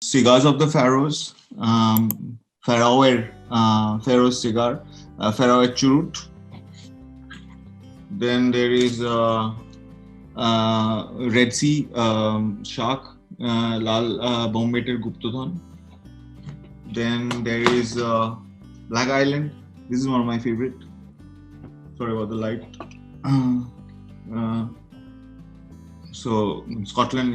Cigars of the Pharaohs, Pharaoh's cigar, Pharaoh churut. Then there is Red Sea shark, Lal Bombeter Guptodhan. Then there is Black Island. This is one of my favorite. Sorry about the light. So Scotland,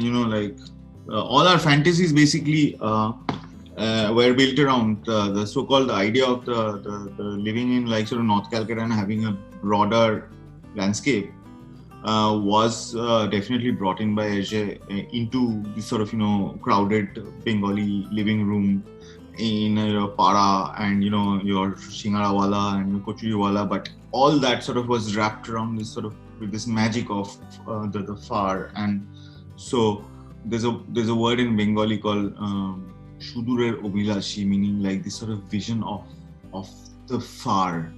all our fantasies basically were built around the so-called idea of the living in like sort of North Calcutta and having a broader landscape was definitely brought in by Hergé into this sort of crowded Bengali living room in your para and your Shingarawala and your Kochuriwala, but all that sort of was wrapped around this sort of with this magic of the far. And so there's a word in Bengali called Shudurer Obhilashi, meaning like this sort of vision of the far.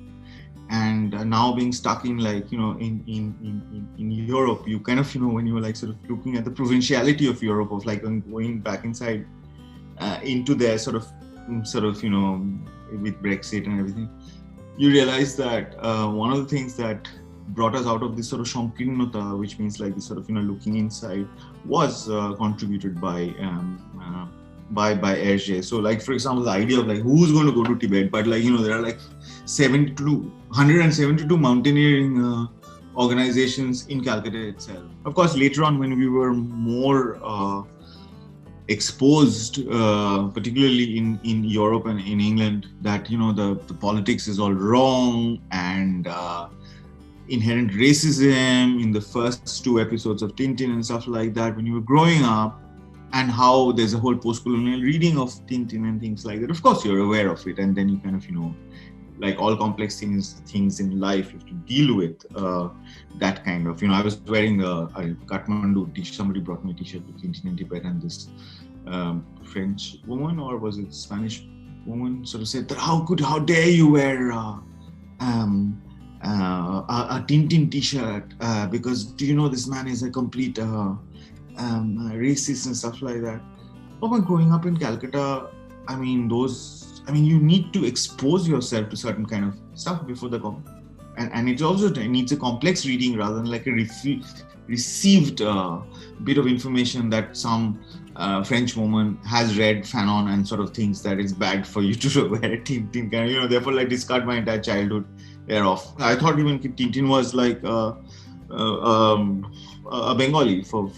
And now being stuck in like in Europe, you kind of when you were like sort of looking at the provinciality of Europe, of like going back inside into their sort of with Brexit and everything, you realize that one of the things that brought us out of this sort of Shankirnota, which means like this sort of looking inside, was contributed by Hergé. So like for example, the idea of like who's going to go to Tibet, but like there are like 172 mountaineering organizations in Calcutta itself. Of course, later on when we were more exposed, particularly in Europe and in England, that the politics is all wrong and inherent racism in the first 2 episodes of Tintin and stuff like that when you were growing up, and how there's a whole post-colonial reading of Tintin and things like that. Of course, you're aware of it, and then you kind of like all complex things in life, you have to deal with that kind of. I was wearing a Kathmandu t-shirt. Somebody brought me a t-shirt with Tintin in Tibet, and this French woman, or was it Spanish woman, sort of said that how dare you wear a Tintin t-shirt because do you know this man is a complete racist and stuff like that. But growing up in Calcutta, you need to expose yourself to certain kind of stuff before the comment. And it also needs a complex reading rather than like a received bit of information that some French woman has read Fanon and sort of thinks that it's bad for you to wear a Tintin kind. Therefore like discard my entire childhood thereof. I thought even Tintin was like a Bengali for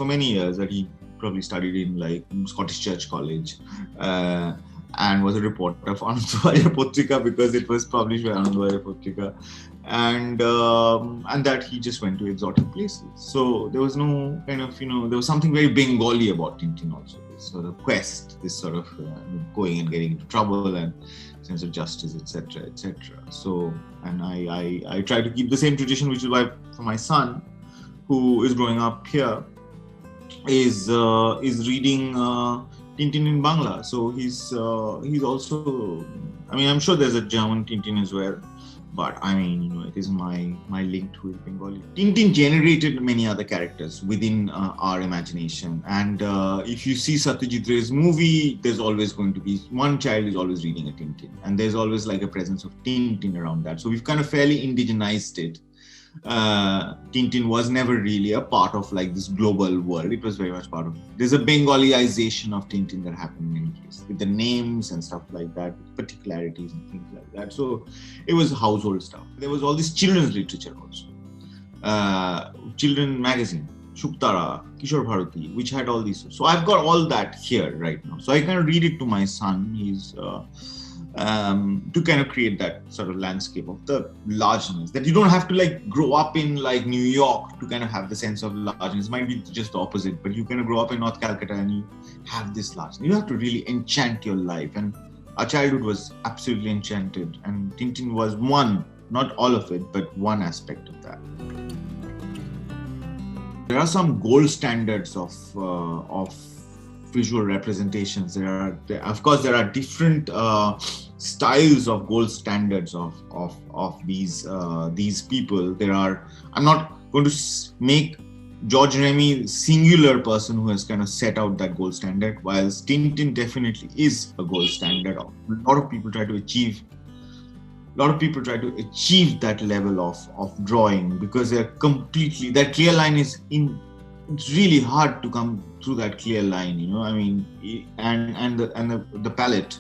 many years, that he probably studied in like Scottish Church College and was a reporter for Anandabhaja Potrika because it was published by Anandabhaja Potrika, and that he just went to exotic places. So there was no kind of there was something very Bengali about Tintin also. This sort of quest, this sort of going and getting into trouble and sense of justice, etc., etc. So, and I try to keep the same tradition, which is why for my son, who is growing up here, is reading Tintin in Bangla. So he's also. I'm sure there's a German Tintin as well, but it is my link to it, Bengali. Tintin generated many other characters within our imagination, and if you see Satyajit Ray's movie, there's always going to be one child is always reading a Tintin, and there's always like a presence of Tintin around that. So we've kind of fairly indigenized it. Tintin was never really a part of like this global world. It was very much part of. There's a Bengalicization of Tintin that happened in any case, with the names and stuff like that, with particularities and things like that. So it was household stuff. There was all this children's literature also, children magazine, Shuktara, Kishore Bharati, which had all these. So I've got all that here right now. So I kind of read it to my son. He's to kind of create that sort of landscape of the largeness, that you don't have to like grow up in like New York to kind of have the sense of largeness. It might be just the opposite, but you kind of grow up in North Calcutta and you have this largeness. You have to really enchant your life, and our childhood was absolutely enchanted, and Tintin was one, not all of it, but one aspect of that. There are some gold standards of visual representations. Of course, there are different styles of gold standards of these people. I'm not going to make George Remy, singular person who has kind of set out that gold standard, whilst Tintin definitely is a gold standard. A lot of people try to achieve that level of drawing because they're completely, that clear line is it's really hard to come through that clear line, you know. I mean, and the palette,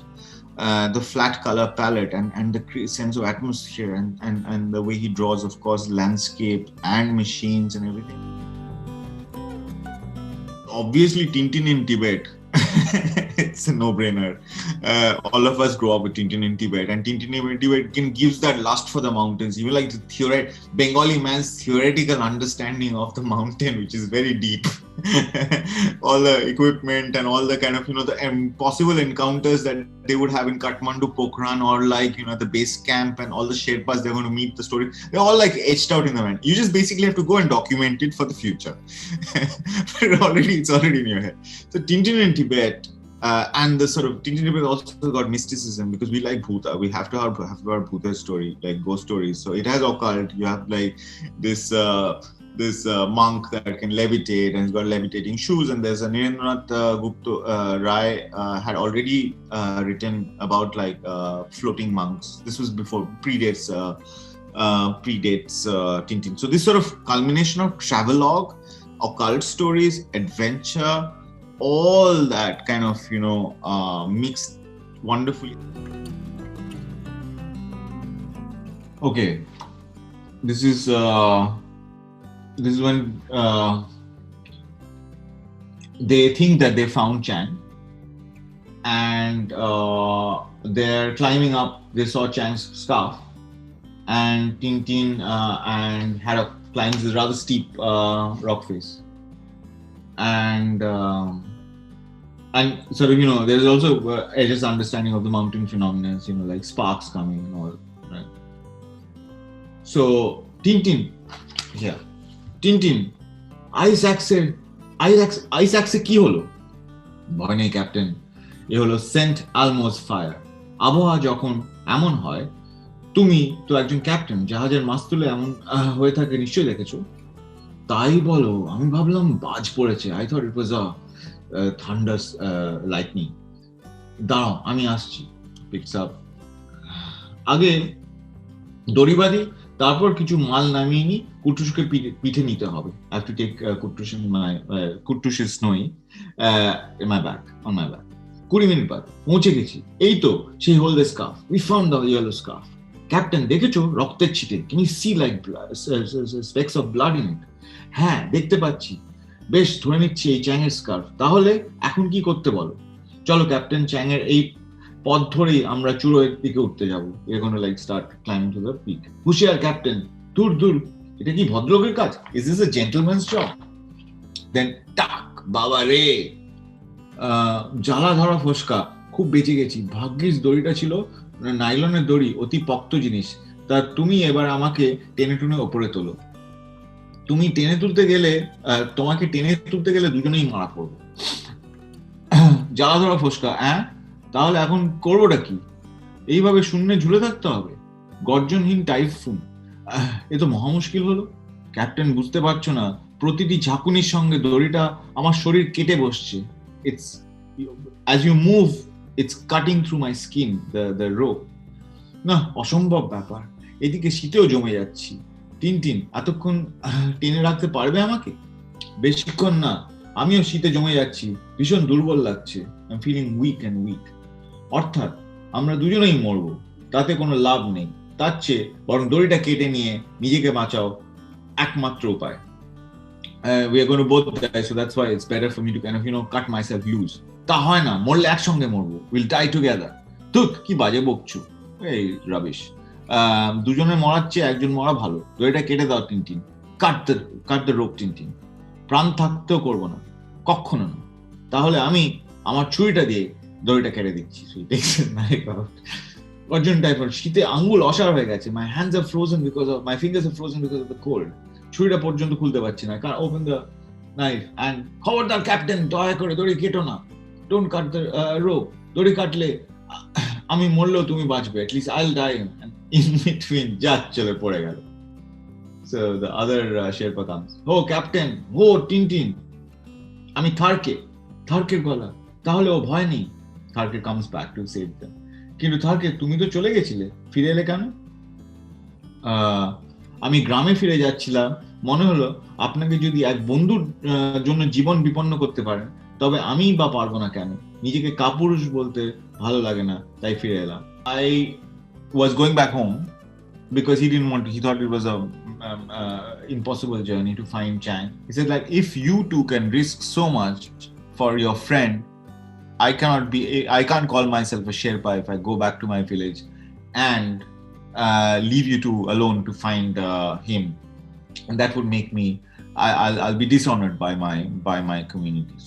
the flat color palette, and the sense of atmosphere, and the way he draws, of course, landscape and machines and everything. Obviously, Tintin in Tibet. It's a no-brainer. All of us grow up with Tintin in Tibet, and Tintin in Tibet gives that lust for the mountains. Even like the Bengali man's theoretical understanding of the mountain, which is very deep. All the equipment and all the kind of, you know, the possible encounters that they would have in Kathmandu, Pokhran, or like, you know, the base camp, and all the Sherpas they're going to meet, the story, they're all like etched out in the mind. You just basically have to go and document it for the future. But it's already in your head. So Tintin in Tibet, and the sort of Tintin in Tibet also got mysticism, because we like Bhuta. We have to have Bhuta story, like ghost stories. So it has occult. You have like this monk that can levitate, and he's got levitating shoes. And there's a Nirendranath Gupta Rai had already written about like floating monks. This was predates Tintin. So this sort of culmination of travelogue, occult stories, adventure, all that kind of, you know, mixed wonderfully. Okay, this is when they think that they found Chang, and they're climbing up. They saw Chang's scarf, and Tintin and Haddock climbs this rather steep rock face, and sort of, you know, there's also Edge's understanding of the mountain phenomena, you know, like sparks coming and all, right? So Tintin, yeah. Tintin, আইস্যাক্সে কি হলো? ভয় নেই captain, এ হলো Saint আলমোস fire. আবহাওয়া যখন এমন হয়, তুমি তো একজন ক্যাপ্টেন, জাহাজের মাস্তুলে এমন হয়ে থাকে নিশ্চয়ই দেখেছো। তাই বলো, আমি ভাবলাম বাজ পড়েছে। I thought it was a thunder lightning. দাঁড়াও, আমি আসছি। Peaks up. আগে দড়ি বাঁধি, তারপর কিছু মাল নামিয়ে নি, কুট্টুসকে পিঠে নিতে হবে। I have to take কুট্টুসের Snowy in my bag, on my bag। 20 minute বাদ পৌঁছে গেছি। এই তো সেই hold the scarf, we found the yellow scarf। Captain, দেখেছো রক্তের ছিটে? Can you see like specks of blood in it? হ্যাঁ, দেখতে পাচ্ছি। বেশ, ধরে নিচ্ছি এই চ্যাংয়ের স্কার্ফ। তাহলে এখন কি করতে বলো? চলো ক্যাপ্টেন, চ্যাংয়ের এই পথ ধরেই আমরা চূড়োর দিকে উঠতে যাবো। We're going to like start climbing to the peak। হুঁশিয়ার ক্যাপ্টেন, দূর দূর, এটা কি ভদ্রলোকের কাজ? Is this a gentleman's job? Then টাক, বাবা রে, জ্বালা ধরা ফসকা, খুব বেঁচে গেছি। ভাগ্যিস দড়িটা ছিল নাইলনের দড়ি, অতি পক্ত জিনিস। তা তুমি এবার আমাকে টেনে টুনে ওপরে তোলো। তোমাকে টেনে তুলতে গেলে দুজনেই মারা পড়বো। জ্বালা ধরা ফসকা, হ্যাঁ? তাহলে এখন করবোটা কি? এইভাবে শূন্যে ঝুলে থাকতে হবে? গর্জনহীন টাইফুন, এ তো মহা মুশকিল হলো। ক্যাপ্টেন, বুঝতে পারছো না, প্রতিটি ঝাঁকুনির সঙ্গে দড়িটা আমার শরীর কেটে বসছে। It's as you move, it's cutting through my skin, the rope। না, অসম্ভব ব্যাপার। এদিকে শীতেও জমে যাচ্ছি। টিনটিন, এতক্ষণ টেনে রাখতে পারবে আমাকে? বেশিক্ষণ না, আমিও শীতে জমে যাচ্ছি, ভীষণ দুর্বল লাগছে। I'm feeling weak and weak। অর্থাৎ আমরা দুজনেই মরবো, তাতে কোনো লাভ নেই। তার চেয়ে বরং দড়িটা কেটে নিয়ে নিজেকে বাঁচাও, একমাত্র উপায়। We are going to both die, so that's why it's better for me to kind of, you know, cut myself loose। তা হয় না, মরলে একসঙ্গে মরবো। We'll die together। তুই কি বাজে বকছো? এই রাবিশ। দুজনে মরার চেয়ে একজন মরা ভালো। দড়িটা কেটে দাও Tintin. Cut the rope Tintin. প্রাণ থাকতেও করবো না, কখনো না। তাহলে আমি আমার ছুরিটা দিয়ে দড়িটা কেটে দিচ্ছি। গর্জন টাইফয়েড, শীতে আঙ্গুল অসাড় হয়ে গেছে। My fingers are frozen because of the cold। ছুরিটা পর্যন্ত খুলতে পারছি না। Open the knife and খবরদার ক্যাপ্টেন, দয়া করে দড়ি কেটো না। Don't cut the rope। দড়ি কাটলে আমি মরলেও তুমি বাঁচবে। At least I'll die। And in between, যা চলে পড়ে গেল। So the other Sherpa comes. Oh, Captain. Oh, Tintin. আমি থার্কের গলা, তাহলে ও ভয় নেই। থার্কে comes back to save them. কিন্তু থার্কে, তুমি তো চলে গেছিলে, ফিরে এলে কেন? আমি গ্রামে ফিরে যাচ্ছিলাম, মনে হলো আপনাকে যদি এক বন্ধুর জন্য জীবন বিপন্ন করতে পারেন, তবে আমি বা পারবো না কেন? নিজেকে কাপুরুষ বলতে ভালো লাগে না, তাই ফিরে এলাম। I was going back home because he thought it was a impossible journey to find Chang. He said, like, if you two can risk so much for your friend, I can't call myself a Sherpa if I go back to my village and leave you two alone to find him, and that would make me I'll be dishonored by my communities.